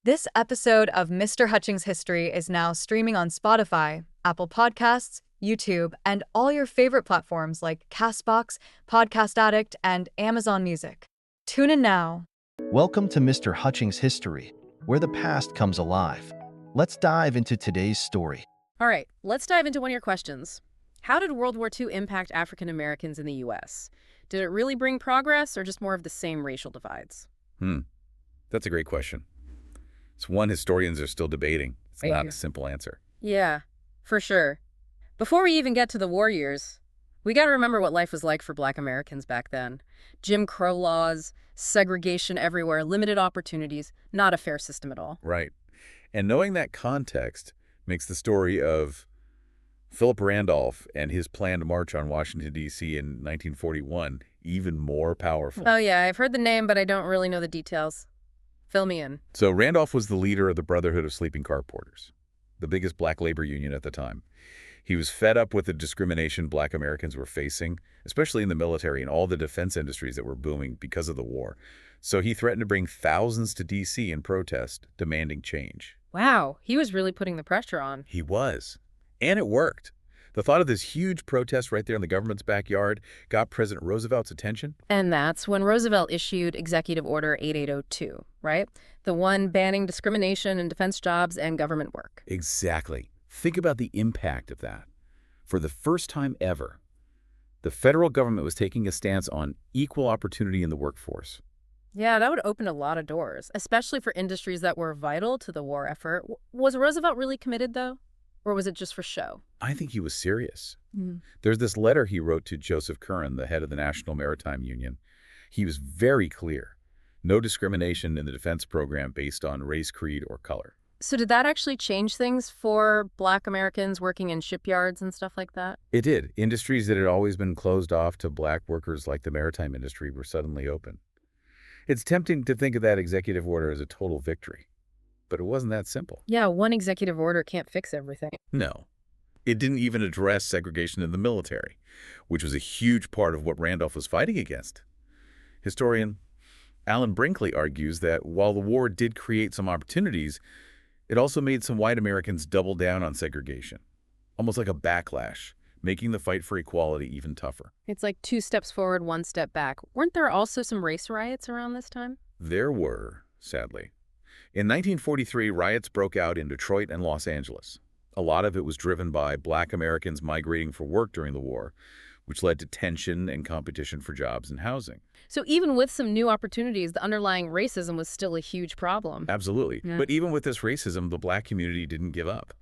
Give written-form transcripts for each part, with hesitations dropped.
This episode of Mr. Hutchings History is now streaming on Spotify, Apple Podcasts, YouTube, and all your favorite platforms like Castbox, Podcast Addict, and Amazon Music. Tune in now. Welcome to Mr. Hutchings History, where the past comes alive. Let's dive into today's story. All right, let's dive into one of your questions. How did World War II impact African Americans in the U.S.? Did it really bring progress or just more of the same racial divides? That's a great question. It's one historians are still debating. It's not a simple answer. Yeah, for sure. Before we even get to the war years, we got to remember what life was like for Black Americans back then. Jim Crow laws, segregation everywhere, limited opportunities, not a fair system at all. Right. And knowing that context makes the story of Philip Randolph and his planned march on Washington, D.C. in 1941 even more powerful. Oh yeah, I've heard the name, but I don't really know the details. Fill me in. So Randolph was the leader of the Brotherhood of Sleeping Car Porters, the biggest black labor union at the time. He was fed up with the discrimination Black Americans were facing, especially in the military and all the defense industries that were booming because of the war. So he threatened to bring thousands to D.C. in protest, demanding change. Wow, he was really putting the pressure on. He was. And it worked. The thought of this huge protest right there in the government's backyard got President Roosevelt's attention. And that's when Roosevelt issued Executive Order 8802, right? The one banning discrimination in defense jobs and government work. Exactly. Think about the impact of that. For the first time ever, the federal government was taking a stance on equal opportunity in the workforce. Yeah, that would open a lot of doors, especially for industries that were vital to the war effort. Was Roosevelt really committed, though? Or was it just for show? I think he was serious. There's this letter he wrote to Joseph Curran, the head of the National Maritime Union. He was very clear. No discrimination in the defense program based on race, creed, or color. So did that actually change things for Black Americans working in shipyards and stuff like that? It did. Industries that had always been closed off to black workers like the maritime industry were suddenly open. It's tempting to think of that executive order as a total victory. But it wasn't that simple. Yeah, one executive order can't fix everything. No. It didn't even address segregation in the military, which was a huge part of what Randolph was fighting against. Historian Alan Brinkley argues that while the war did create some opportunities, it also made some white Americans double down on segregation, almost like a backlash, making the fight for equality even tougher. It's like 2 steps forward, 1 step back. Weren't there also some race riots around this time? There were, sadly. In 1943, riots broke out in Detroit and Los Angeles. A lot of it was driven by Black Americans migrating for work during the war, which led to tension and competition for jobs and housing. So even with some new opportunities, the underlying racism was still a huge problem. Absolutely. Yeah. But even with this racism, the Black community didn't give up.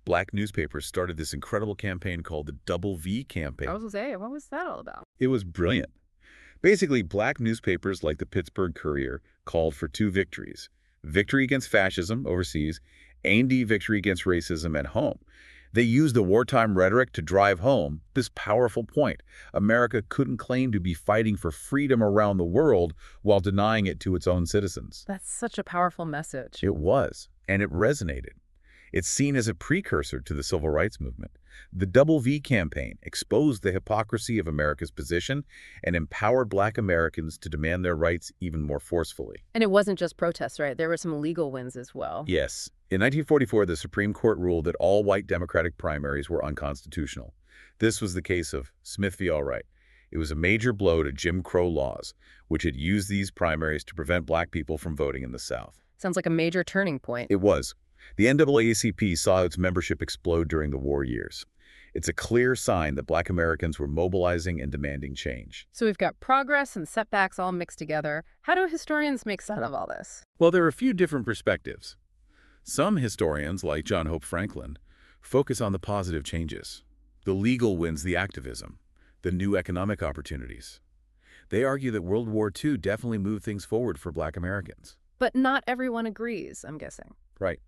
Black newspapers started this incredible campaign called the WWII campaign. I was going to say, what was that all about? It was brilliant. Basically, Black newspapers like the Pittsburgh Courier called for 2 victories: victory against fascism overseas, and victory against racism at home. They used the wartime rhetoric to drive home this powerful point. America couldn't claim to be fighting for freedom around the world while denying it to its own citizens. That's such a powerful message. It was, and it resonated. It's seen as a precursor to the Civil Rights Movement. The WWII campaign exposed the hypocrisy of America's position and empowered Black Americans to demand their rights even more forcefully. And it wasn't just protests, right? There were some legal wins as well. Yes. In 1944, the Supreme Court ruled that all white Democratic primaries were unconstitutional. This was the case of Smith v. Allwright. It was a major blow to Jim Crow laws, which had used these primaries to prevent Black people from voting in the South. Sounds like a major turning point. It was. The NAACP saw its membership explode during the war years. It's a clear sign that Black Americans were mobilizing and demanding change. So we've got progress and setbacks all mixed together. How do historians make sense of all this? Well, there are a few different perspectives. Some historians, like John Hope Franklin, focus on the positive changes. The legal wins, the activism, the new economic opportunities. They argue that World War II definitely moved things forward for Black Americans. But not everyone agrees, I'm guessing. Right.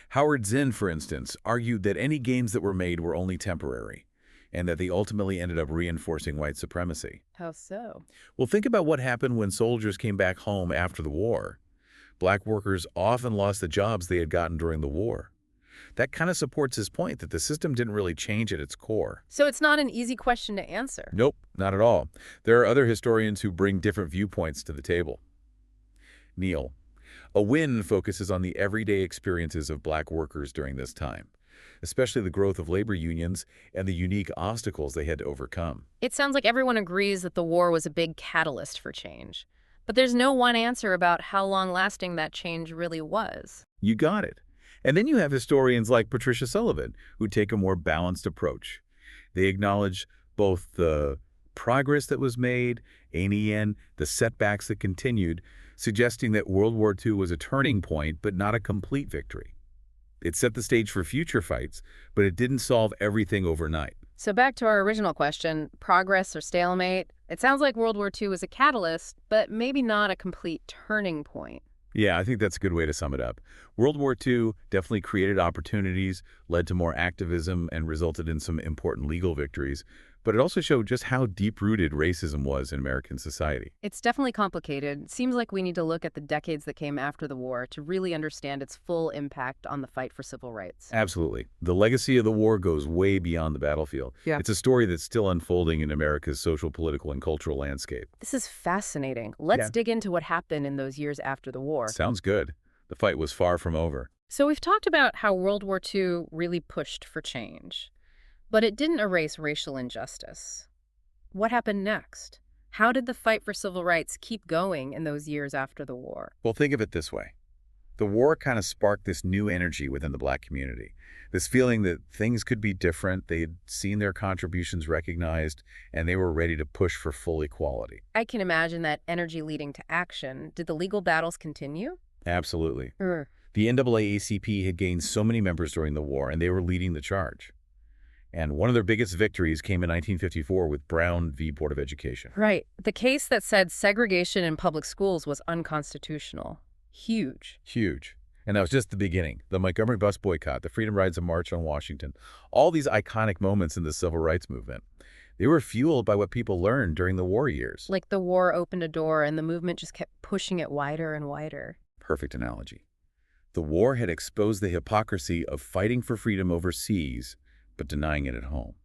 Howard Zinn, for instance, argued that any gains that were made were only temporary, and that they ultimately ended up reinforcing white supremacy. How so? Well, think about what happened when soldiers came back home after the war. Black workers often lost the jobs they had gotten during the war. That kind of supports his point that the system didn't really change at its core. So it's not an easy question to answer. Nope, not at all. There are other historians who bring different viewpoints to the table. Neil, A win focuses on the everyday experiences of black workers during this time, especially the growth of labor unions and the unique obstacles they had to overcome. It sounds like everyone agrees that the war was a big catalyst for change. But there's no one answer about how long-lasting that change really was. You got it. And then you have historians like Patricia Sullivan, who take a more balanced approach. They acknowledge both the progress that was made, and in the end, the setbacks that continued, suggesting that World War II was a turning point, but not a complete victory. It set the stage for future fights, but it didn't solve everything overnight. So back to our original question, progress or stalemate? It sounds like World War II was a catalyst, but maybe not a complete turning point. Yeah, I think that's a good way to sum it up. World War II definitely created opportunities, led to more activism, and resulted in some important legal victories. But it also showed just how deep-rooted racism was in American society. It's definitely complicated. It seems like we need to look at the decades that came after the war to really understand its full impact on the fight for civil rights. Absolutely. The legacy of the war goes way beyond the battlefield. Yeah. It's a story that's still unfolding in America's social, political, and cultural landscape. This is fascinating. Let's dig into what happened in those years after the war. Sounds good. The fight was far from over. So we've talked about how World War II really pushed for change. But it didn't erase racial injustice. What happened next? How did the fight for civil rights keep going in those years after the war? Well, think of it this way. The war kind of sparked this new energy within the black community, this feeling that things could be different, they had seen their contributions recognized, and they were ready to push for full equality. I can imagine that energy leading to action. Did the legal battles continue? Absolutely. The NAACP had gained so many members during the war, and they were leading the charge. And one of their biggest victories came in 1954 with Brown v. Board of Education. Right. The case that said segregation in public schools was unconstitutional. Huge. Huge. And that was just the beginning. The Montgomery bus boycott, the Freedom Rides and March on Washington, all these iconic moments in the civil rights movement. They were fueled by what people learned during the war years. Like the war opened a door and the movement just kept pushing it wider and wider. Perfect analogy. The war had exposed the hypocrisy of fighting for freedom overseas but denying it at home.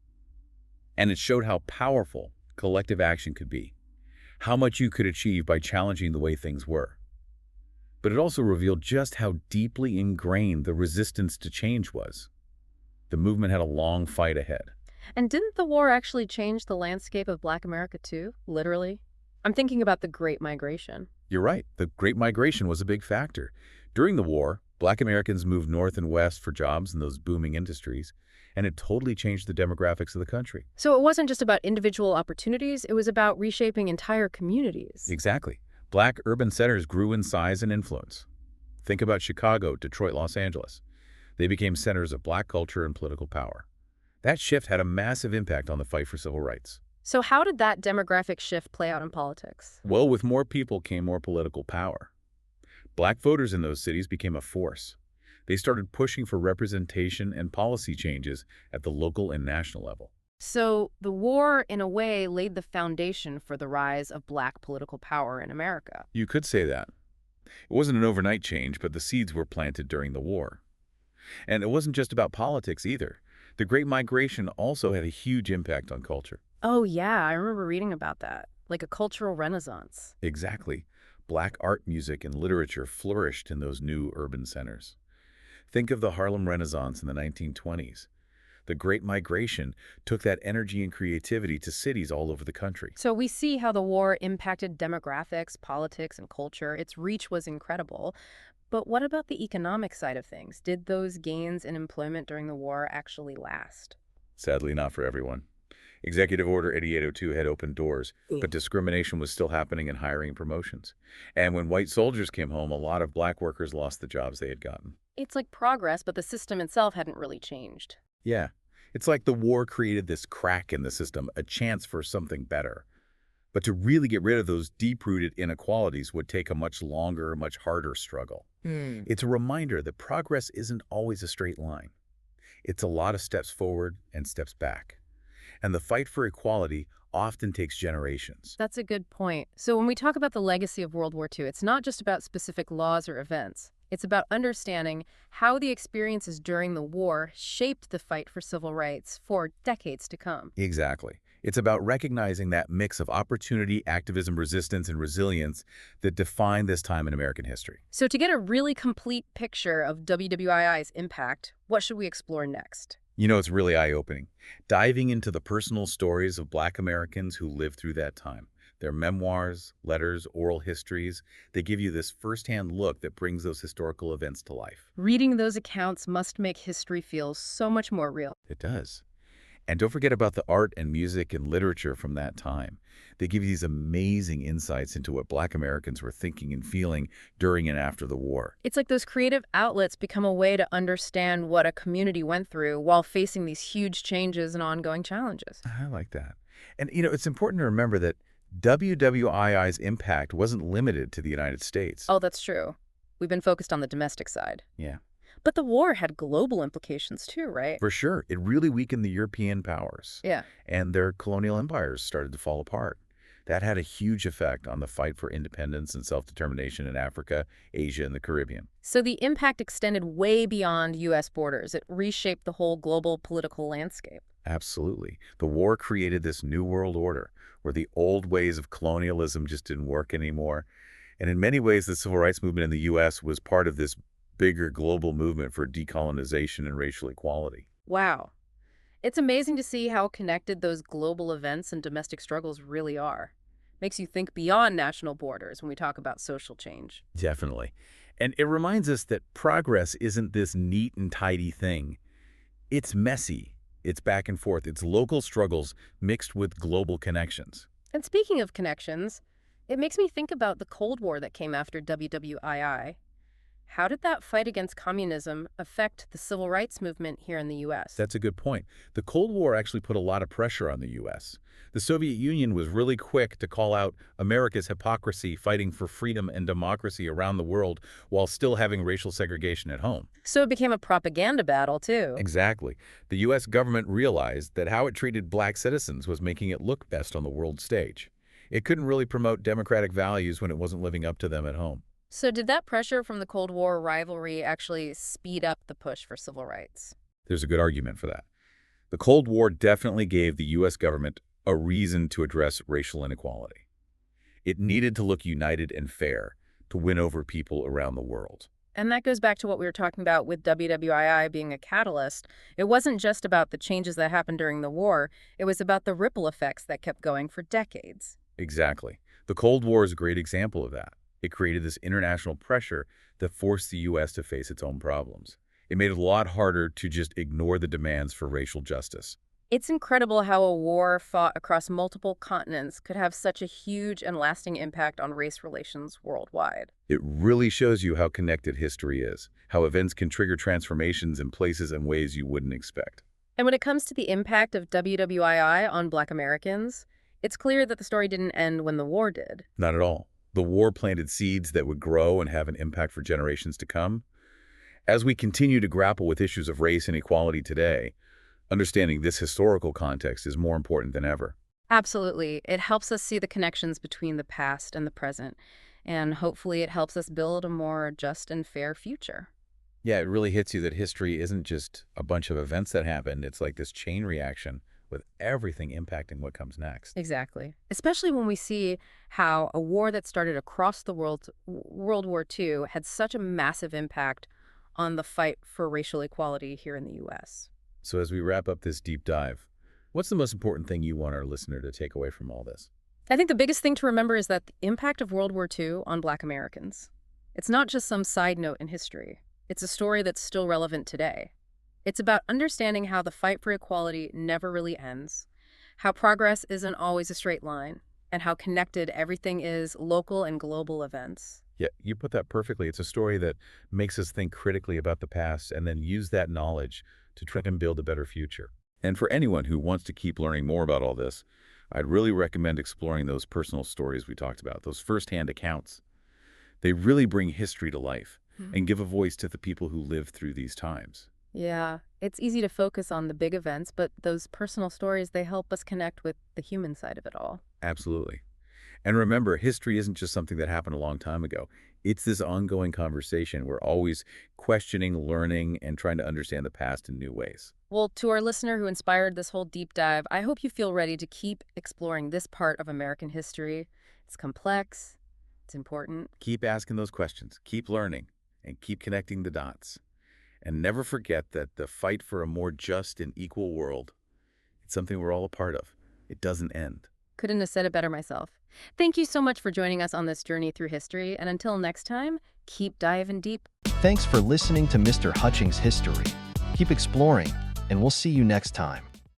And it showed how powerful collective action could be, how much you could achieve by challenging the way things were. But it also revealed just how deeply ingrained the resistance to change was. The movement had a long fight ahead. And didn't the war actually change the landscape of Black America too, literally? I'm thinking about the Great Migration. You're right. The Great Migration was a big factor. During the war, Black Americans moved north and west for jobs in those booming industries, and it totally changed the demographics of the country. So it wasn't just about individual opportunities, it was about reshaping entire communities. Exactly. Black urban centers grew in size and influence. Think about Chicago, Detroit, Los Angeles. They became centers of black culture and political power. That shift had a massive impact on the fight for civil rights. So how did that demographic shift play out in politics? Well, with more people came more political power. Black voters in those cities became a force. They started pushing for representation and policy changes at the local and national level. So the war, in a way, laid the foundation for the rise of black political power in America. You could say that. It wasn't an overnight change, but the seeds were planted during the war. And it wasn't just about politics either. The Great Migration also had a huge impact on culture. Oh yeah, I remember reading about that. Like a cultural renaissance. Exactly. Black art, music, and literature flourished in those new urban centers. Think of the Harlem Renaissance in the 1920s. The Great Migration took that energy and creativity to cities all over the country. So we see how the war impacted demographics, politics, and culture. Its reach was incredible. But what about the economic side of things? Did those gains in employment during the war actually last? Sadly, not for everyone. Executive Order 8802 had opened doors, but discrimination was still happening in hiring and promotions. And when white soldiers came home, a lot of black workers lost the jobs they had gotten. It's like progress, but the system itself hadn't really changed. Yeah. It's like the war created this crack in the system, a chance for something better. But to really get rid of those deep-rooted inequalities would take a much longer, much harder struggle. It's a reminder that progress isn't always a straight line. It's a lot of steps forward and steps back. And the fight for equality often takes generations. That's a good point. So when we talk about the legacy of World War II, it's not just about specific laws or events. It's about understanding how the experiences during the war shaped the fight for civil rights for decades to come. Exactly. It's about recognizing that mix of opportunity, activism, resistance, and resilience that defined this time in American history. So to get a really complete picture of WWII's impact, what should we explore next? It's really eye-opening. Diving into the personal stories of Black Americans who lived through that time. Their memoirs, letters, oral histories, they give you this firsthand look that brings those historical events to life. Reading those accounts must make history feel so much more real. It does. And don't forget about the art and music and literature from that time. They give you these amazing insights into what Black Americans were thinking and feeling during and after the war. It's like those creative outlets become a way to understand what a community went through while facing these huge changes and ongoing challenges. I like that. And, it's important to remember that WWII's impact wasn't limited to the United States. Oh, that's true. We've been focused on the domestic side. Yeah. But the war had global implications too, right? For sure. It really weakened the European powers. Yeah. And their colonial empires started to fall apart. That had a huge effect on the fight for independence and self-determination in Africa, Asia, and the Caribbean. So the impact extended way beyond U.S. borders. It reshaped the whole global political landscape. Absolutely. The war created this new world order where the old ways of colonialism just didn't work anymore. And in many ways, the civil rights movement in the U.S. was part of this bigger global movement for decolonization and racial equality. Wow. It's amazing to see how connected those global events and domestic struggles really are. Makes you think beyond national borders when we talk about social change. Definitely. And it reminds us that progress isn't this neat and tidy thing. It's messy. It's back and forth. It's local struggles mixed with global connections. And speaking of connections, it makes me think about the Cold War that came after WWII. How did that fight against communism affect the civil rights movement here in the U.S.? That's a good point. The Cold War actually put a lot of pressure on the U.S. The Soviet Union was really quick to call out America's hypocrisy fighting for freedom and democracy around the world while still having racial segregation at home. So it became a propaganda battle, too. Exactly. The U.S. government realized that how it treated Black citizens was making it look best on the world stage. It couldn't really promote democratic values when it wasn't living up to them at home. So did that pressure from the Cold War rivalry actually speed up the push for civil rights? There's a good argument for that. The Cold War definitely gave the U.S. government a reason to address racial inequality. It needed to look united and fair to win over people around the world. And that goes back to what we were talking about with WWII being a catalyst. It wasn't just about the changes that happened during the war. It was about the ripple effects that kept going for decades. Exactly. The Cold War is a great example of that. It created this international pressure that forced the U.S. to face its own problems. It made it a lot harder to just ignore the demands for racial justice. It's incredible how a war fought across multiple continents could have such a huge and lasting impact on race relations worldwide. It really shows you how connected history is, how events can trigger transformations in places and ways you wouldn't expect. And when it comes to the impact of WWII on Black Americans, it's clear that the story didn't end when the war did. Not at all. The war planted seeds that would grow and have an impact for generations to come. As we continue to grapple with issues of race and equality today, understanding this historical context is more important than ever. Absolutely. It helps us see the connections between the past and the present, and hopefully it helps us build a more just and fair future. Yeah, it really hits you that history isn't just a bunch of events that happened. It's like this chain reaction with everything impacting what comes next. Exactly. Especially when we see how a war that started across the world, World War II, had such a massive impact on the fight for racial equality here in the U.S. So as we wrap up this deep dive, what's the most important thing you want our listener to take away from all this? I think the biggest thing to remember is that the impact of World War II on Black Americans, it's not just some side note in history. It's a story that's still relevant today. It's about understanding how the fight for equality never really ends, how progress isn't always a straight line, and how connected everything is, local and global events. Yeah, you put that perfectly. It's a story that makes us think critically about the past and then use that knowledge to try and build a better future. And for anyone who wants to keep learning more about all this, I'd really recommend exploring those personal stories we talked about, those firsthand accounts. They really bring history to life and give a voice to the people who lived through these times. Yeah, it's easy to focus on the big events, but those personal stories, they help us connect with the human side of it all. Absolutely. And remember, history isn't just something that happened a long time ago. It's this ongoing conversation. We're always questioning, learning, and trying to understand the past in new ways. Well, to our listener who inspired this whole deep dive, I hope you feel ready to keep exploring this part of American history. It's complex, it's important. Keep asking those questions, keep learning, and keep connecting the dots. And never forget that the fight for a more just and equal world, it's something we're all a part of. It doesn't end. Couldn't have said it better myself. Thank you so much for joining us on this journey through history, and until next time, keep diving deep. Thanks for listening to Mr. Hutchings History. Keep exploring, and we'll see you next time.